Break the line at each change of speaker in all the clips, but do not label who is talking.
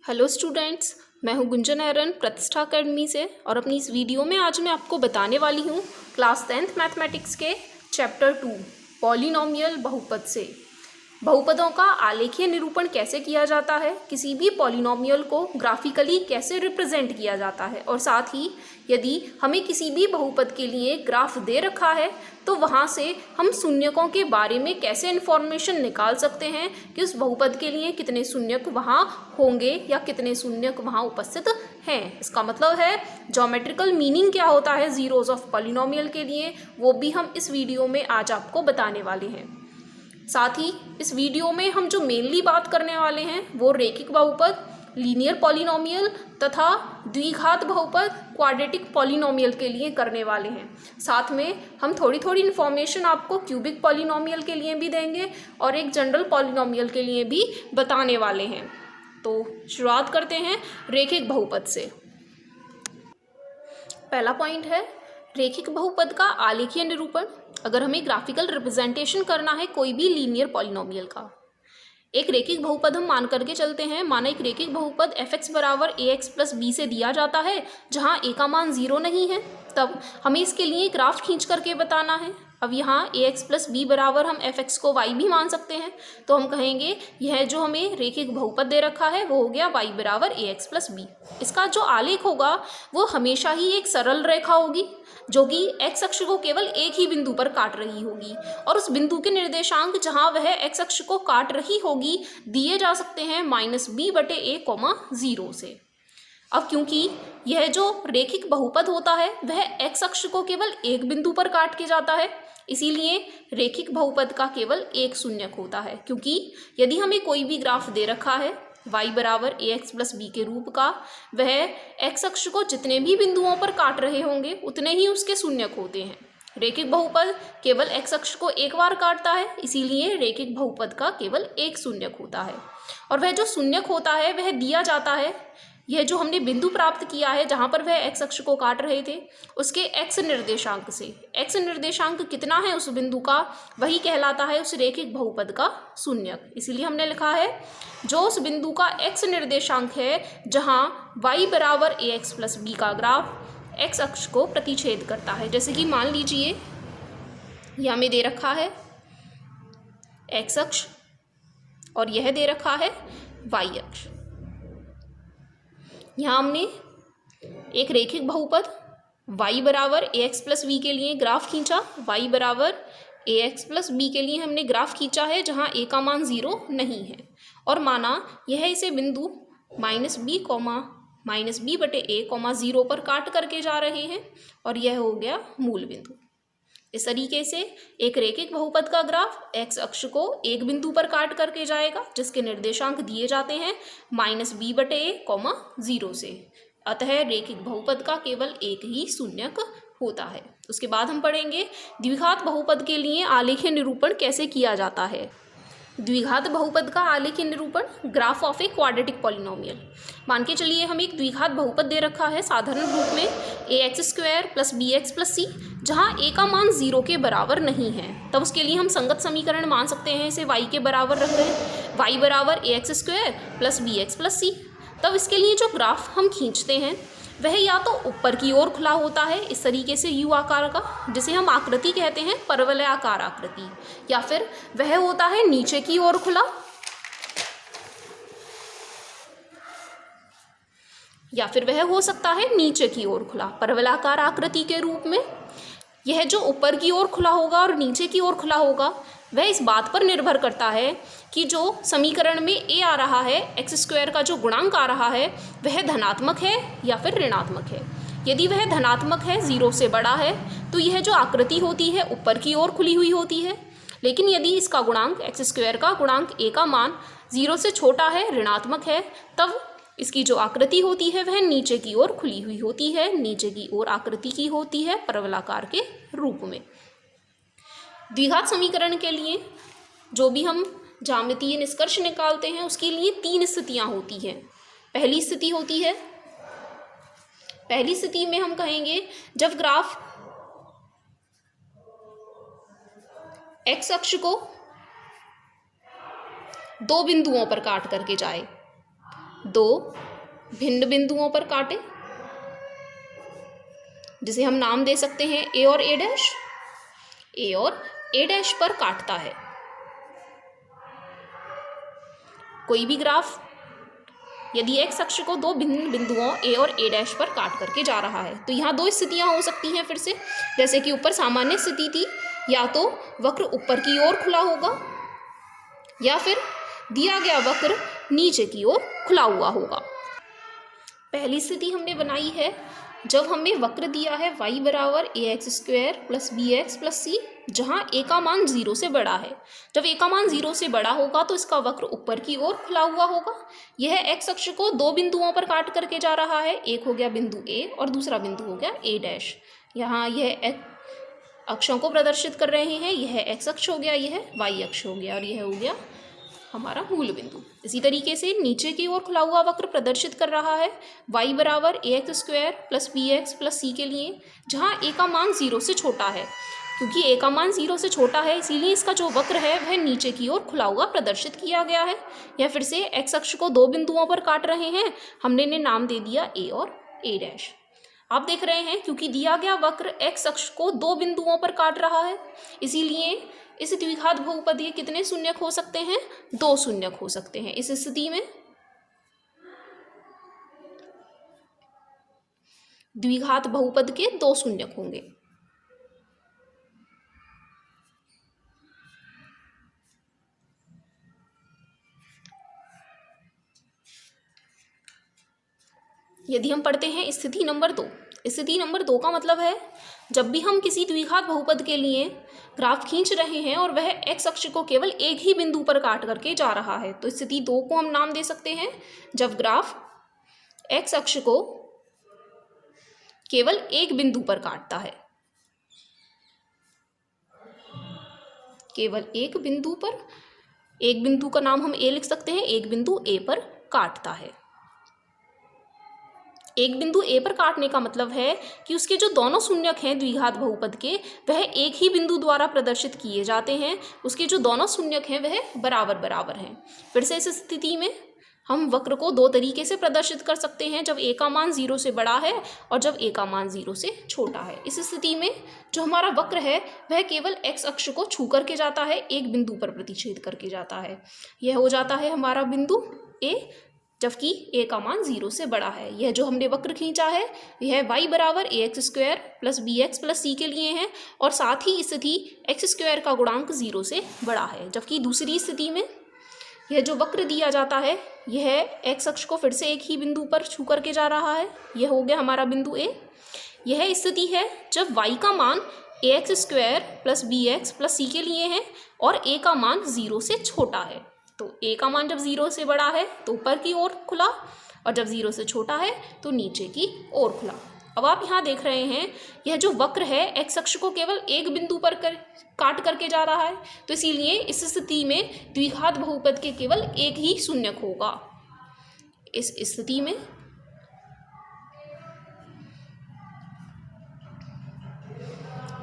Hello students, मैं हूं गुंजन एरन प्रतिष्ठा अकेडमी से और अपनी इस वीडियो में आज मैं आपको बताने वाली हूं क्लास 10th मैथमेटिक्स के चैप्टर 2 पॉलिनोमियल बहुपद से बहुपदों का आलेखीय निरूपण कैसे किया जाता है, किसी भी पॉलिनोमियल को ग्राफिकली कैसे रिप्रेजेंट किया जाता है और साथ ही यदि हमें किसी भी बहुपद के लिए ग्राफ दे रखा है तो वहाँ से हम शून्यकों के बारे में कैसे इन्फॉर्मेशन निकाल सकते हैं कि उस बहुपद के लिए कितने शून्यक वहाँ होंगे या कितने शून्यक वहाँ उपस्थित हैं। इसका मतलब है ज्योमेट्रिकल मीनिंग क्या होता है जीरोज ऑफ पॉलिनोमियल के लिए, वो भी हम इस वीडियो में आज आपको बताने वाले हैं। साथ ही इस वीडियो में हम जो मेनली बात करने वाले हैं वो रेखिक बहुपद, लीनियर पॉलिनोमियल तथा द्विघात बहुपद क्वाड्रेटिक पॉलिनोमियल के लिए करने वाले हैं। साथ में हम थोड़ी थोड़ी इन्फॉर्मेशन आपको क्यूबिक पॉलिनोमियल के लिए भी देंगे और एक जनरल पॉलिनोमियल के लिए भी बताने वाले हैं। तो शुरुआत करते हैं रेखिक बहुपद से। पहला पॉइंट है रेखिक बहुपद का आलेखीय निरूपण। अगर हमें ग्राफिकल रिप्रेजेंटेशन करना है कोई भी लीनियर पॉलिनोमियल का, एक रेखिक बहुपद हम मान करके चलते हैं। माना एक रेखिक बहुपद fx बराबर ax प्लस b से दिया जाता है जहां a का मान 0 नहीं है, तब हमें इसके लिए ग्राफ खींच करके बताना है। अब यहाँ ax प्लस b बराबर हम fx को y भी मान सकते हैं, तो हम कहेंगे यह जो हमें रेखिक बहुपद दे रखा है वो हो गया y बराबर ax प्लस b। इसका जो आलेख होगा वो हमेशा ही एक सरल रेखा होगी जो कि x अक्ष को केवल एक ही बिंदु पर काट रही होगी और उस बिंदु के निर्देशांक जहां वह x अक्ष को काट रही होगी दिए जा सकते हैं -b/a, 0 से। अब क्योंकि यह जो रेखिक बहुपद होता है वह x अक्ष को केवल एक बिंदु पर काट के जाता है, इसीलिए रेखिक बहुपद का केवल एक शून्यक होता है। क्योंकि यदि हमें कोई भी ग्राफ दे रखा है y बराबर ax प्लस b के रूप का, वह x अक्ष को जितने भी बिंदुओं पर काट रहे होंगे उतने ही उसके शून्यक होते हैं। रेखिक बहुपद केवल x अक्ष को एक बार काटता है, इसीलिए रेखिक बहुपद का केवल एक शून्यक होता है और वह जो शून्यक होता है वह दिया जाता है, यह जो हमने बिंदु प्राप्त किया है जहाँ पर वह x अक्ष को काट रहे थे उसके x निर्देशांक से। x निर्देशांक कितना है उस बिंदु का, वही कहलाता है उस रेखिक बहुपद का शून्यक। इसीलिए हमने लिखा है जो उस बिंदु का x निर्देशांक है जहाँ y बराबर ax प्लस b का ग्राफ x अक्ष को प्रतिच्छेद करता है। जैसे कि मान लीजिए यह हमें दे रखा है x अक्ष और यह दे रखा है y अक्ष। यहाँ हमने एक रेखिक बहुपद y बराबर ax प्लस b के लिए ग्राफ खींचा, y बराबर ax प्लस b के लिए हमने ग्राफ खींचा है जहाँ a का मान 0 नहीं है और माना यह इसे बिंदु -b/a, 0 पर काट करके जा रहे हैं और यह हो गया मूल बिंदु। इस तरीके से एक रेखिक बहुपद का ग्राफ x अक्ष को एक बिंदु पर काट करके जाएगा जिसके निर्देशांक दिए जाते हैं -b/a, 0 से। अतः रेखिक बहुपद का केवल एक ही शून्यक होता है। उसके बाद हम पढ़ेंगे द्विघात बहुपद के लिए आलेखीय निरूपण कैसे किया जाता है। द्विघात बहुपद का आलेखीय निरूपण, graph of a quadratic polynomial. मान के चलिए हमें एक द्विघात बहुपद दे रखा है साधारण रूप में ax² plus bx plus c, जहाँ a का मान 0 के बराबर नहीं है, तब उसके लिए हम संगत समीकरण मान सकते हैं। इसे y के बराबर रख दें, y बराबर ax² plus bx plus c। तब इसके लिए जो ग्राफ हम खींचते हैं वह या तो ऊपर की ओर खुला होता है इस तरीके से U आकार का, जिसे हम आकृति कहते हैं परवलयाकार आकृति, या फिर वह होता है नीचे की ओर खुला, या फिर वह हो सकता है नीचे की ओर खुला परवलयाकार आकृति के रूप में। यह जो ऊपर की ओर खुला होगा और नीचे की ओर खुला होगा वह इस बात पर निर्भर करता है कि जो समीकरण में a आ रहा है, x² का जो गुणांक आ रहा है वह धनात्मक है या फिर ऋणात्मक है। यदि वह धनात्मक है, 0 से बड़ा है, तो यह जो आकृति होती है ऊपर की ओर खुली हुई होती है। लेकिन यदि इसका गुणांक x² का गुणांक a का मान 0 से छोटा है, ऋणात्मक है, तब इसकी जो आकृति होती है वह नीचे की ओर खुली हुई होती है, नीचे की ओर आकृति की होती है परवलयाकार के रूप में। द्विघात समीकरण के लिए जो भी हम ज्यामितीय निष्कर्ष निकालते हैं उसके लिए 3 स्थितियां होती हैं। पहली स्थिति में हम कहेंगे जब ग्राफ x अक्ष को 2 बिंदुओं पर काट करके जाए, दो भिन्न बिंदुओं पर काटे, जिसे हम नाम दे सकते हैं ए और ए डैश। ए और ए डैश पर काटता है। कोई भी ग्राफ यदि एक्स अक्ष को दो भिन्न बिंदुओं ए और ए डैश पर काट करके जा रहा है, तो यहाँ दो स्थितियाँ हो सकती हैं फिर से, जैसे कि ऊपर सामान्य स्थिति थी, या तो वक्र ऊपर की ओर खुला होगा या फिर दिया गया वक्र नीचे की ओर खुला हुआ होगा। पहली स्थिति हमने बनाई है जब हमें वक्र दिया है y बराबर a x square plus b x plus c, जहाँ ए का मान 0 से बड़ा है। जब ए का मान 0 से बड़ा होगा तो इसका वक्र ऊपर की ओर खुला हुआ होगा। यह एक्स अक्ष को दो बिंदुओं पर काट करके जा रहा है, एक हो गया बिंदु ए और दूसरा बिंदु हो गया ए डैश। यहाँ यह अक्षों को प्रदर्शित कर रहे हैं, यह एक्स अक्ष हो गया, यह वाई अक्ष हो गया और यह हो गया हमारा मूल बिंदु। इसी तरीके से नीचे की ओर खुला हुआ वक्र प्रदर्शित कर रहा है y बराबर a x square plus b x plus c के लिए, जहाँ a का मान 0 से छोटा है। क्योंकि a का मान 0 से छोटा है इसीलिए इसका जो वक्र है वह नीचे की ओर खुला हुआ प्रदर्शित किया गया है। यह फिर से x अक्ष को दो बिंदुओं पर काट रहे हैं, हमने इन्हें नाम दे दिया a और a डैश। आप देख रहे हैं क्योंकि दिया गया वक्र x अक्ष को दो बिंदुओं पर काट रहा है, इसीलिए इस द्विघात बहुपद के कितने शून्यक हो सकते हैं? दो शून्यक हो सकते हैं। इस स्थिति में द्विघात बहुपद के दो शून्यक होंगे। यदि हम पढ़ते हैं स्थिति नंबर 2, स्थिति नंबर 2 का मतलब है जब भी हम किसी द्विघात बहुपद के लिए ग्राफ खींच रहे हैं और वह एक्स अक्ष को केवल एक ही बिंदु पर काट करके जा रहा है, तो स्थिति 2 को हम नाम दे सकते हैं जब ग्राफ एक्स अक्ष को केवल एक बिंदु पर काटता है, केवल एक बिंदु पर। एक बिंदु का नाम हम ए लिख सकते हैं, एक बिंदु ए पर काटता है। एक बिंदु ए पर काटने का मतलब है कि उसके जो दोनों शून्यक हैं द्विघात बहुपद के वह एक ही बिंदु द्वारा प्रदर्शित किए जाते हैं, उसके जो दोनों शून्यक हैं वह बराबर बराबर हैं। फिर से इस स्थिति में हम वक्र को दो तरीके से प्रदर्शित कर सकते हैं, जब ए का मान 0 से बड़ा है और जब ए का मान 0 से छोटा है। इस स्थिति में जो हमारा वक्र है वह केवल एक्स अक्ष को छू करके जाता है, एक बिंदु पर प्रतिच्छेद करके जाता है। यह हो जाता है हमारा बिंदु ए, जबकि ए का मान 0 से बड़ा है। यह जो हमने वक्र खींचा है यह y बराबर a x square plus b x plus c के लिए है और साथ ही स्थिति एक्स स्क्वायर का गुणांक 0 से बड़ा है। जबकि दूसरी स्थिति में यह जो वक्र दिया जाता है यह एक्स अक्ष को फिर से एक ही बिंदु पर छू करके जा रहा है, यह हो गया हमारा बिंदु ए। यह स्थिति है जब y का मान a x square plus b x plus c के लिए है और a का मान 0 से छोटा है। तो a का मान जब 0 से बड़ा है तो ऊपर की ओर खुला और जब 0 से छोटा है तो नीचे की ओर खुला। अब आप यहाँ देख रहे हैं यह जो वक्र है एक्स अक्ष को केवल एक बिंदु पर काट करके जा रहा है, तो इसीलिए इस स्थिति में द्विघात बहुपद के केवल एक ही शून्यक होगा। इस स्थिति में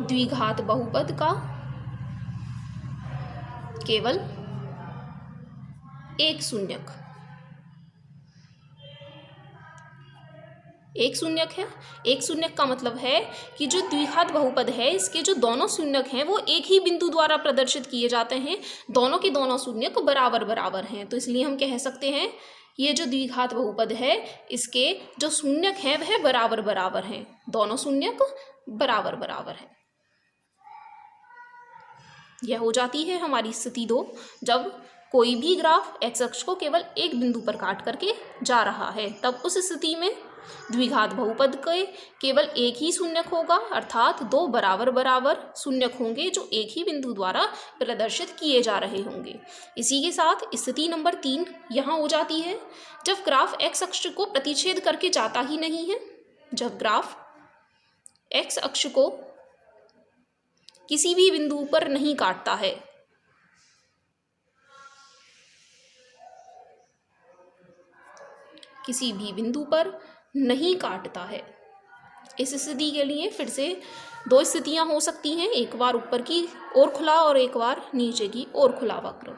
द्विघात बहुपद का केवल एक शून्यक, एक शून्यक है। एक शून्यक का मतलब है कि जो द्विघात बहुपद है इसके जो दोनों शून्यक हैं वो एक ही बिंदु द्वारा प्रदर्शित किए जाते हैं, दोनों के दोनों शून्यक बराबर बराबर हैं। तो इसलिए हम कह सकते हैं ये जो द्विघात बहुपद है इसके जो शून्यक हैं वह बराबर बराबर हैं, दोनों शून्यक बराबर बराबर हैं। यह हो जाती है हमारी स्थिति 2, जब कोई भी ग्राफ एक्स अक्ष को केवल एक बिंदु पर काट करके जा रहा है। तब उस स्थिति में द्विघात बहुपद के केवल एक ही शून्यक होगा, अर्थात दो बराबर बराबर शून्यक होंगे जो एक ही बिंदु द्वारा प्रदर्शित किए जा रहे होंगे। इसी के साथ स्थिति नंबर 3 यहाँ हो जाती है जब ग्राफ एक्स अक्ष को प्रतिच्छेद करके जाता ही नहीं है। जब ग्राफ एक्स अक्ष को किसी भी बिंदु पर नहीं काटता है, किसी भी बिंदु पर नहीं काटता है, इस स्थिति के लिए फिर से दो स्थितियां हो सकती हैं, एक बार ऊपर की ओर खुला और एक बार नीचे की ओर खुला वक्र।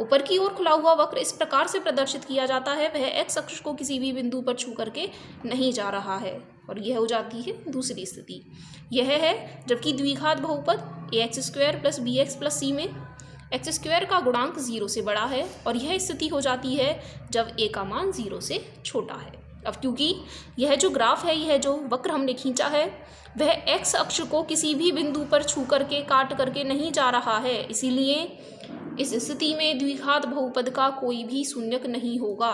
ऊपर की ओर खुला हुआ वक्र इस प्रकार से प्रदर्शित किया जाता है, वह एक्स अक्ष को किसी भी बिंदु पर छू करके नहीं जा रहा है, और यह हो जाती है दूसरी स्थिति। यह है जबकि द्विघात बहुपद ax² + bx + c में x² का गुणांक 0 से बड़ा है, और यह स्थिति हो जाती है जब a का मान 0 से छोटा है। अब क्योंकि यह जो ग्राफ है, यह जो वक्र हमने खींचा है, वह x अक्ष को किसी भी बिंदु पर छू करके काट करके नहीं जा रहा है, इसीलिए इस स्थिति में द्विघात बहुपद का कोई भी शून्यक नहीं होगा।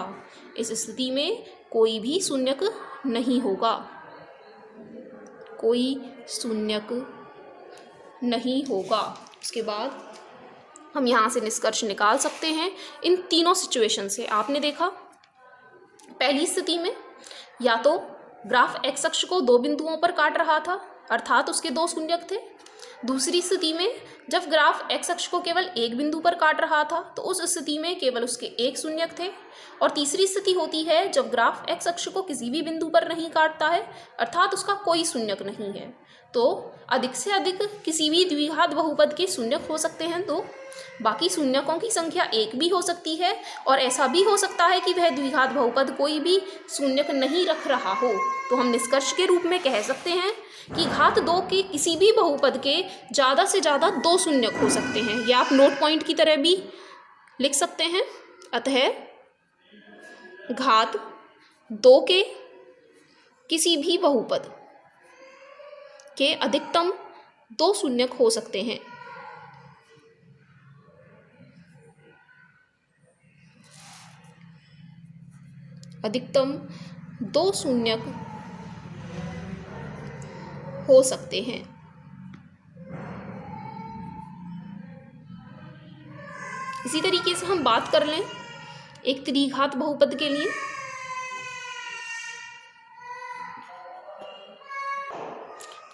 इस स्थिति में कोई भी शून्यक नहीं होगा, कोई शून्यक नहीं होगा। उसके बाद हम यहाँ से निष्कर्ष निकाल सकते हैं इन तीनों सिचुएशन से। आपने देखा पहली स्थिति में या तो ग्राफ एक्स अक्ष को दो बिंदुओं पर काट रहा था, अर्थात उसके दो शून्यक थे। दूसरी स्थिति में जब ग्राफ एक्स अक्ष को केवल एक बिंदु पर काट रहा था, तो उस स्थिति में केवल उसके एक शून्यक थे। और तीसरी स्थिति होती है जब ग्राफ एक्स अक्ष को किसी भी बिंदु पर नहीं काटता है, अर्थात उसका कोई शून्यक नहीं है। तो अधिक से अधिक किसी भी द्विघात बहुपद के शून्यक हो सकते हैं, तो बाकी शून्यकों की संख्या एक भी हो सकती है, और ऐसा भी हो सकता है कि वह द्विघात बहुपद कोई भी शून्यक नहीं रख रहा हो। तो हम निष्कर्ष के रूप में कह सकते हैं कि घात 2 के किसी भी बहुपद के ज़्यादा से ज़्यादा 2 शून्यक हो सकते हैं। या आप नोट पॉइंट की तरह भी लिख सकते हैं। अतः घात 2 के किसी भी बहुपद के अधिकतम 2 शून्यक हो सकते हैं। अधिकतम 2 शून्यक हो सकते हैं। इसी तरीके से हम बात कर लें एक त्रिघात बहुपद के लिए।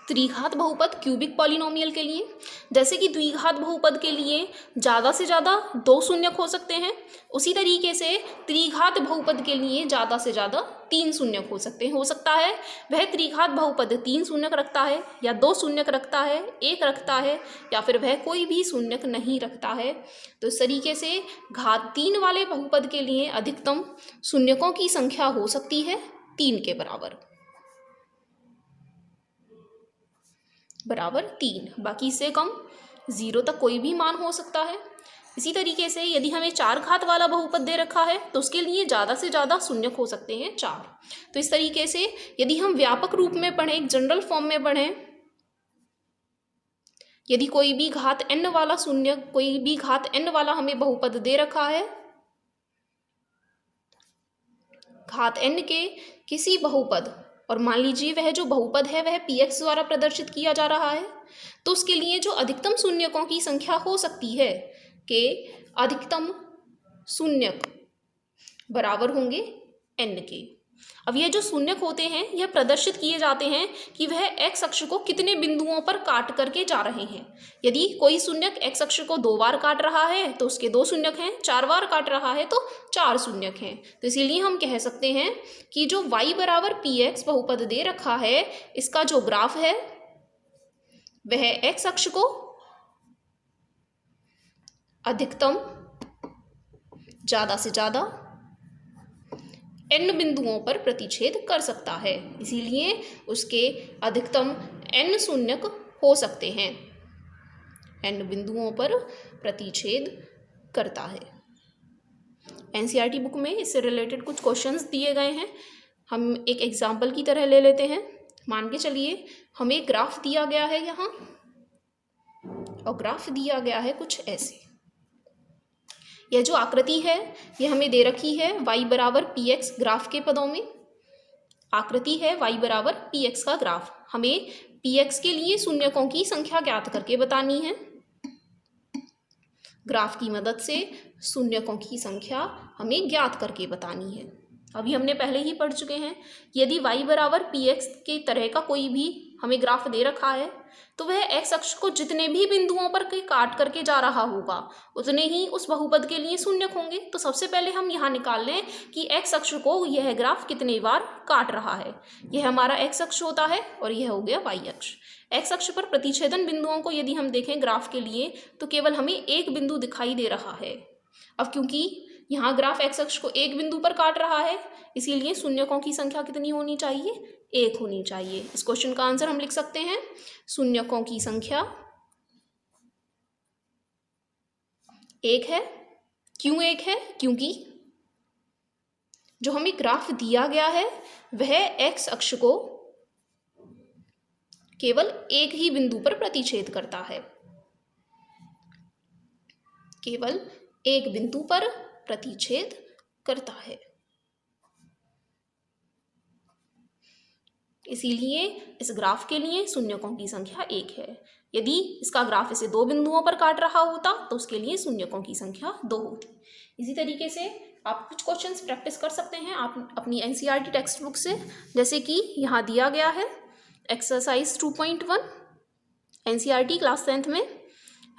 त्रिघात बहुपद क्यूबिक पॉलिनोमियल के लिए, जैसे कि द्विघात बहुपद के लिए ज़्यादा से ज़्यादा 2 शून्यक हो सकते हैं, उसी तरीके से त्रिघात बहुपद के लिए ज़्यादा से ज़्यादा 3 शून्यक हो सकते हैं। हो सकता है वह त्रिघात बहुपद 3 शून्यक रखता है, या 2 शून्यक रखता है, 1 रखता है, या फिर वह कोई भी शून्यक नहीं रखता है। तो इस तरीके से घात 3 वाले बहुपद के लिए अधिकतम शून्यकों की संख्या हो सकती है 3 के बराबर 3। बाकी इससे कम 0 तक कोई भी मान हो सकता है। इसी तरीके से यदि हमें 4 घात वाला बहुपद दे रखा है, तो उसके लिए ज़्यादा से ज़्यादा शून्यक हो सकते हैं 4। तो इस तरीके से यदि हम व्यापक रूप में पढ़ें, एक जनरल फॉर्म में पढ़ें, यदि कोई भी घात n वाला शून्यक, कोई भी घात n वाला हमें बहुपद दे रखा है, घात n के किसी बहुपद, और मान लीजिए वह जो बहुपद है वह px द्वारा प्रदर्शित किया जा रहा है, तो उसके लिए जो अधिकतम शून्यकों की संख्या हो सकती है कि अधिकतम शून्यक बराबर होंगे n के। अब यह जो शून्यक होते हैं यह प्रदर्शित किए जाते हैं कि वह x अक्ष को कितने बिंदुओं पर काट करके जा रहे हैं। यदि कोई शून्यक x अक्ष को 2 बार काट रहा है तो उसके 2 शून्यक हैं, 4 बार काट रहा है तो 4 शून्यक हैं। तो इसीलिए हम कह सकते हैं कि जो y बराबर px बहुपद दे रखा है, इसका जो ग्राफ है वह x अक्ष को अधिकतम ज़्यादा से ज़्यादा n बिंदुओं पर प्रतिच्छेद कर सकता है, इसीलिए उसके अधिकतम n शून्यक हो सकते हैं, n बिंदुओं पर प्रतिच्छेद करता है। एनसीईआरटी बुक में इससे रिलेटेड कुछ क्वेश्चंस दिए गए हैं, हम एक एग्जाम्पल की तरह ले लेते हैं। मान के चलिए हमें एक ग्राफ दिया गया है यहाँ, और ग्राफ दिया गया है कुछ ऐसे। यह जो आकृति है यह हमें दे रखी है y बराबर px ग्राफ के पदों में। आकृति है y बराबर px का ग्राफ। हमें px के लिए शून्यकों की संख्या ज्ञात करके बतानी है। ग्राफ की मदद से शून्यकों की संख्या हमें ज्ञात करके बतानी है। अभी हमने पहले ही पढ़ चुके हैं, यदि y बराबर px के तरह का कोई भी हमें ग्राफ दे रखा है तो वह एक्स अक्ष को जितने भी बिंदुओं पर काट करके जा रहा होगा उतने ही उस बहुपद के लिए शून्यक होंगे। तो सबसे पहले हम यहाँ निकाल लें कि एक्स अक्ष को यह ग्राफ कितने बार काट रहा है। यह हमारा एक्स अक्ष होता है और यह हो गया वाई अक्ष। एक्स अक्ष पर प्रतिच्छेदन बिंदुओं को यदि हम देखें ग्राफ के लिए तो केवल हमें एक बिंदु दिखाई दे रहा है। अब क्योंकि यहाँ ग्राफ एक्स अक्ष को एक बिंदु पर काट रहा है इसीलिए शून्यकों की संख्या कितनी होनी चाहिए, 1 होनी चाहिए। इस क्वेश्चन का आंसर हम लिख सकते हैं शून्यकों की संख्या 1 है। क्यों 1 है? क्योंकि जो हमें ग्राफ दिया गया है वह एक्स अक्ष को केवल एक ही बिंदु पर प्रतिच्छेद करता है, केवल एक बिंदु पर प्रतिच्छेद करता है। इसीलिए इस ग्राफ के लिए शून्यकों की संख्या 1 है। यदि इसका ग्राफ इसे 2 बिंदुओं पर काट रहा होता तो उसके लिए शून्यकों की संख्या 2 होती। इसी तरीके से आप कुछ क्वेश्चंस प्रैक्टिस कर सकते हैं आप अपनी एनसीईआरटी टेक्स्ट बुक से, जैसे कि यहाँ दिया गया है एक्सरसाइज 2.1 एनसीईआरटी क्लास 10th में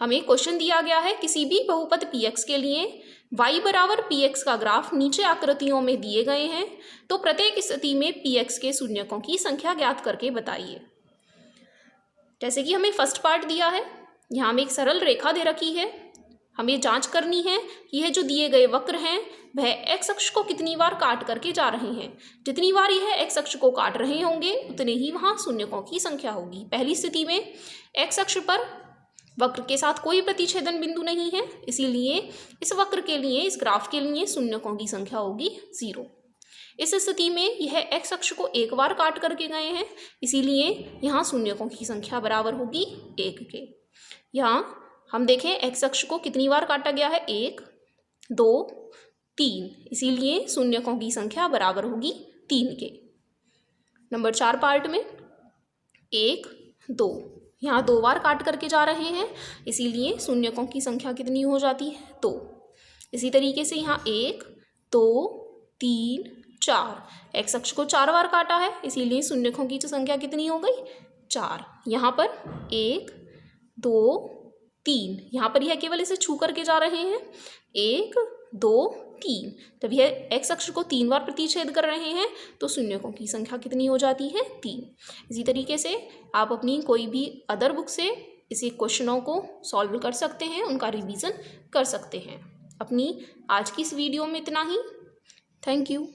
हमें क्वेश्चन दिया गया है किसी भी बहुपद px के लिए y बराबर px का ग्राफ नीचे आकृतियों में दिए गए हैं तो प्रत्येक स्थिति में px के शून्यकों की संख्या ज्ञात करके बताइए। जैसे कि हमें फर्स्ट पार्ट दिया है, यहाँ हमें एक सरल रेखा दे रखी है, हमें जांच करनी है कि यह जो दिए गए वक्र हैं वह x अक्ष को कितनी बार काट करके जा रहे हैं। जितनी बार यह x अक्ष को काट रहे होंगे उतने ही वहाँ शून्यकों की संख्या होगी। पहली स्थिति में x अक्ष पर वक्र के साथ कोई प्रतिच्छेदन बिंदु नहीं है, इसीलिए इस वक्र के लिए, इस ग्राफ के लिए शून्यकों की संख्या होगी 0। इस स्थिति में यह x अक्ष को एक बार काट करके गए हैं, इसीलिए यहाँ शून्यकों की संख्या बराबर होगी 1 के। यहाँ हम देखें x अक्ष को कितनी बार काटा गया है, 1, 2, 3, इसीलिए शून्यकों की संख्या बराबर होगी 3 के। नंबर 4 पार्ट में 1, 2, यहाँ 2 बार काट करके जा रहे हैं, इसीलिए शून्यकों की संख्या कितनी हो जाती है, 2। इसी तरीके से यहाँ 1, 2, 3, 4, एक्स अक्ष को 4 बार काटा है, इसीलिए शून्यकों की संख्या कितनी हो गई, 4। यहाँ पर 1, 2, 3, यहाँ पर यह केवल इसे छू करके जा रहे हैं, 1, 2, 3। जब यह एक्स अक्ष को 3 बार प्रतिच्छेद कर रहे हैं तो शून्यकों की संख्या कितनी हो जाती है, 3। इसी तरीके से आप अपनी कोई भी अदर बुक से इसी क्वेश्चनों को सॉल्व कर सकते हैं, उनका रिवीजन कर सकते हैं। अपनी आज की इस वीडियो में इतना ही। Thank you.